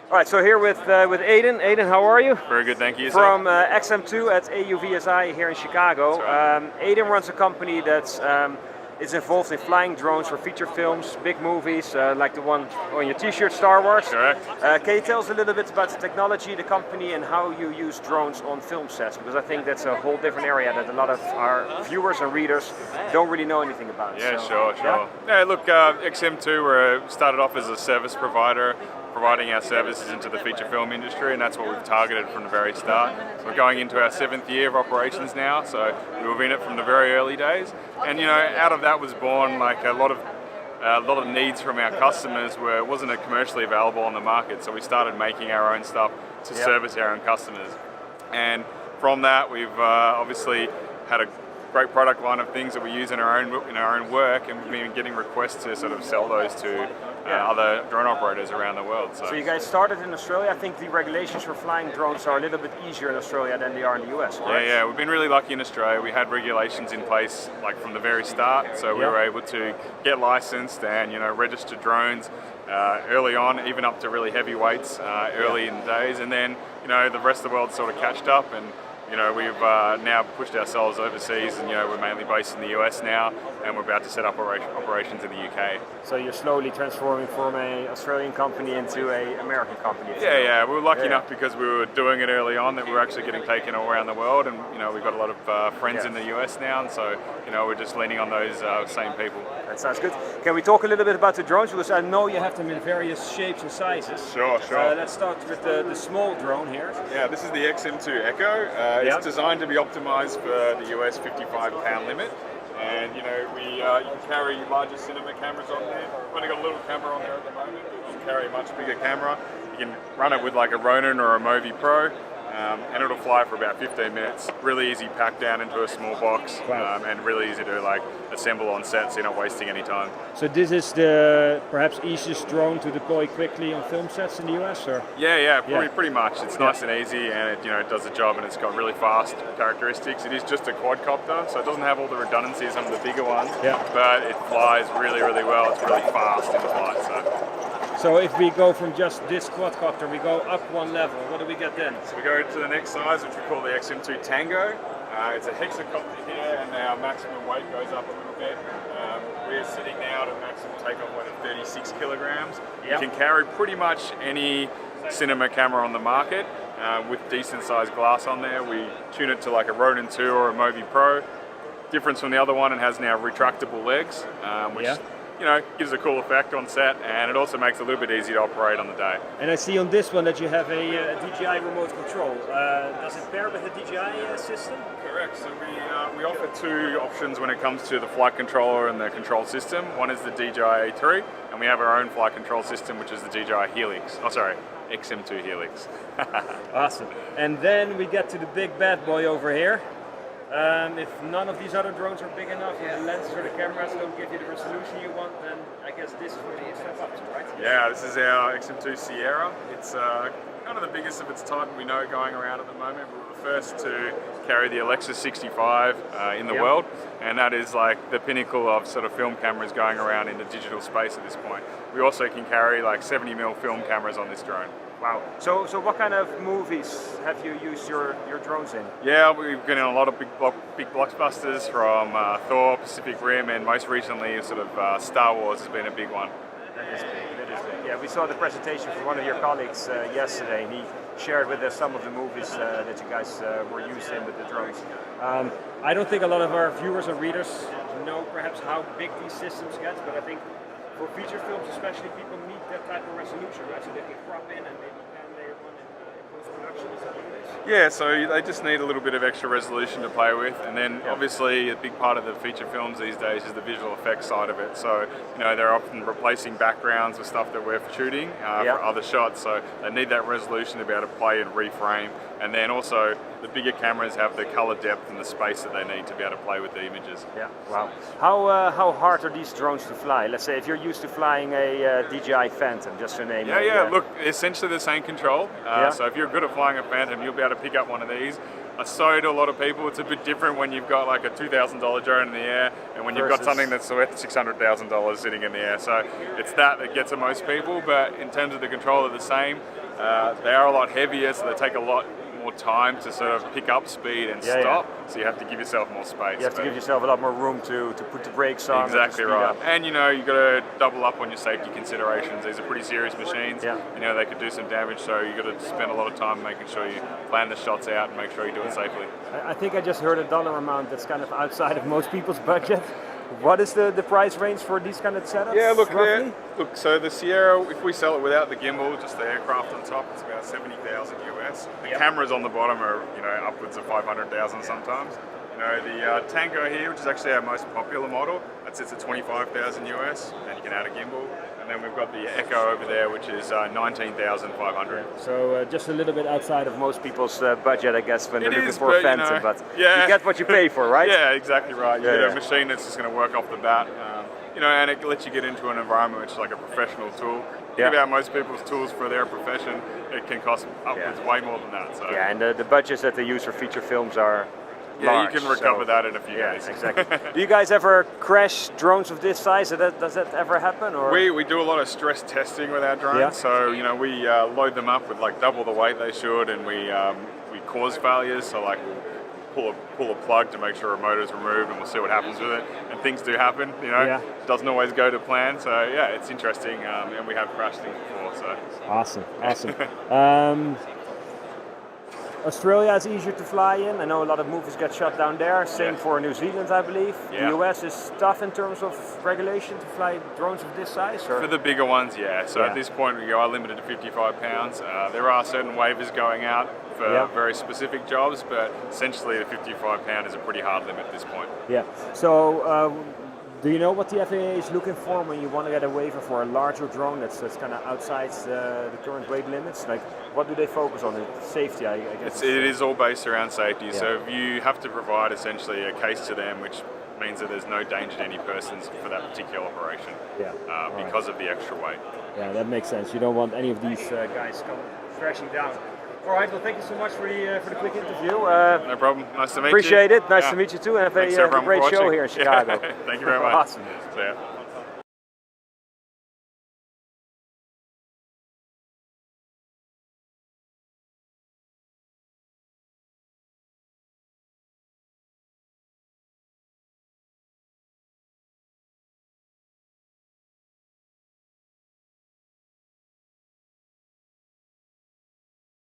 All right, so here with Aiden. Aiden, how are you? Very good, thank you. From XM2 at AUVSI here in Chicago. Right. Aiden runs a company that's is involved in flying drones for feature films, big movies, like the one on your t-shirt, Star Wars. Correct. Can you tell us a little bit about the technology, the company, and how you use drones on film sets? Because I think that's a whole different area that a lot of our viewers and readers don't really know anything about. Yeah, so, sure. Yeah, look, XM2 started off as a service provider, providing our services into the feature film industry, and that's what we've targeted from the very start. We're going into our 7th year of operations now, so we were in it from the very early days. And out of that was born like a lot of needs from our customers where it wasn't commercially available on the market, so we started making our own stuff to service our own customers. And from that, we've obviously had a great product line of things that we use in our own work, and we've been getting requests to sort of sell those to other drone operators around the world. So you guys started in Australia. I think the regulations for flying drones are a little bit easier in Australia than they are in the US, right? Yeah, we've been really lucky in Australia. We had regulations in place like from the very start, so we were able to get licensed and register drones early on, even up to really heavy weights early in the days, and then the rest of the world sort of catched up, and we've now pushed ourselves overseas, and we're mainly based in the US now, and we're about to set up operations in the UK. So you're slowly transforming from an Australian company into an American company. Yeah. We were lucky enough because we were doing it early on that we were actually getting taken all around the world, and we've got a lot of friends in the US now, and so we're just leaning on those same people. That sounds good. Can we talk a little bit about the drones? Because I know you have them in various shapes and sizes. Sure. Let's start with the small drone here. Yeah, this is the XM2 Echo. It's designed to be optimized for the US 55-pound limit. And we you can carry larger cinema cameras on there. We've only got a little camera on there at the moment, but you can carry a much bigger camera. You can run it with like a Ronin or a Movi Pro, and it'll fly for about 15 minutes. Really easy pack down into a small box, and really easy to assemble on set, so you're not wasting any time. So this is the perhaps easiest drone to deploy quickly on film sets in the US, or? Yeah, pretty much. It's nice and easy, and it does the job, and it's got really fast characteristics. It is just a quadcopter, so it doesn't have all the redundancy as some of the bigger ones. But it flies really, really well. It's really fast in flight. So if we go from just this quadcopter, we go up one level, what do we get then? So we go to the next size, which we call the XM2 Tango. It's a hexacopter here, and our maximum weight goes up a little bit. We're sitting now at a maximum takeoff weight of 36 kilograms. You can carry pretty much any cinema camera on the market with decent sized glass on there. We tune it to like a Ronin 2 or a Movi Pro. Difference from the other one, it has now retractable legs, which gives a cool effect on set, and it also makes it a little bit easier to operate on the day. And I see on this one that you have a DJI remote control. Does it pair with the DJI system? Correct. So we offer two options when it comes to the flight controller and the control system. One is the DJI A3, and we have our own flight control system, which is the DJI Helix. XM2 Helix. Awesome. And then we get to the big bad boy over here. If none of these other drones are big enough, the lenses or the cameras don't give you the resolution you want, then I guess this is what you step up to, right? Yeah, this is our XM2 Sierra. It's kind of the biggest of its type we know going around at the moment. We were the first to carry the Alexa 65 in the world, and that is like the pinnacle of sort of film cameras going around in the digital space at this point. We also can carry like 70mm film cameras on this drone. Wow. So what kind of movies have you used your drones in? Yeah, we've been in a lot of big blockbusters from Thor, Pacific Rim, and most recently sort of Star Wars has been a big one. That is big. Yeah, we saw the presentation from one of your colleagues yesterday, and he shared with us some of the movies that you guys were used in with the drones. I don't think a lot of our viewers or readers know perhaps how big these systems get, but I think for feature films especially, people need that type of resolution, right? So they can crop in and maybe plan later on in post-production. Is that what it is? Yeah, so they just need a little bit of extra resolution to play with, and then obviously a big part of the feature films these days is the visual effects side of it. So they're often replacing backgrounds with stuff that we're shooting for other shots, so they need that resolution to be able to play and reframe. And then also the bigger cameras have the color depth and the space that they need to be able to play with the images. Yeah, wow. How hard are these drones to fly? Let's say if you're used to flying a DJI Phantom, just to name it. Look, essentially the same control. So if you're good at flying a Phantom, you'll be able to pick up one of these. so to a lot of people. It's a bit different when you've got like a $2,000 drone in the air and when you've got something that's worth $600,000 sitting in the air. So it's that gets to most people, but in terms of the control, they're the same. They are a lot heavier, so they take a lot more time to sort of pick up speed and stop. So you have to give yourself more space. You have to give yourself a lot more room to put the brakes on. Exactly right. Up. And you know, you've got to double up on your safety considerations. These are pretty serious machines. Yeah. You know, they could do some damage, so you've got to spend a lot of time making sure you plan the shots out and make sure you do it safely. I think I just heard a dollar amount that's kind of outside of most people's budget. What is the price range for these kind of setups? Yeah, look, so the Sierra, if we sell it without the gimbal, just the aircraft on top, it's about 70,000 US. The cameras on the bottom are, you know, upwards of 500,000 sometimes. You know, the Tango here, which is actually our most popular model, that sits at 25,000 US, and you can add a gimbal. And then we've got the Echo over there, which is 19,500. So just a little bit outside of most people's budget, I guess, when they're looking for a Phantom, but you get what you pay for, right? Yeah, exactly right. You get a machine that's just going to work off the bat, you know, and it lets you get into an environment which is like a professional tool. Think about most people's tools for their profession, it can cost upwards way more than that. So. Yeah, and the budgets that they use for feature films are large, you can recover that in a few days. Exactly. Do you guys ever crash drones of this size? Does that ever happen? Or? We do a lot of stress testing with our drones. So you know, we load them up with like double the weight they should, and we cause failures. So like we'll pull a plug to make sure a motor is removed, and we'll see what happens with it. And things do happen. You know, it doesn't always go to plan. So yeah, it's interesting, and we have crashed things before. So awesome. Australia is easier to fly in. I know a lot of movies get shot down there. Same for New Zealand, I believe. The US is tough in terms of regulation to fly drones of this size? Or? For the bigger ones, So at this point, we are limited to 55 pounds. There are certain waivers going out for very specific jobs, but essentially the 55 pound is a pretty hard limit at this point. Yeah. So do you know what the FAA is looking for when you want to get a waiver for a larger drone that's kind of outside the current weight limits? Like, what do they focus on? Safety, I guess. It is all based around safety. So you have to provide essentially a case to them, which means that there's no danger to any persons for that particular operation. Because of the extra weight. Yeah, that makes sense. You don't want any of these guys coming crashing down. All right, well, thank you so much for the quick interview. No problem. Nice to meet you. Appreciate it. Nice to meet you too. And have a great show here in Chicago. Thank you very much. Awesome. See ya.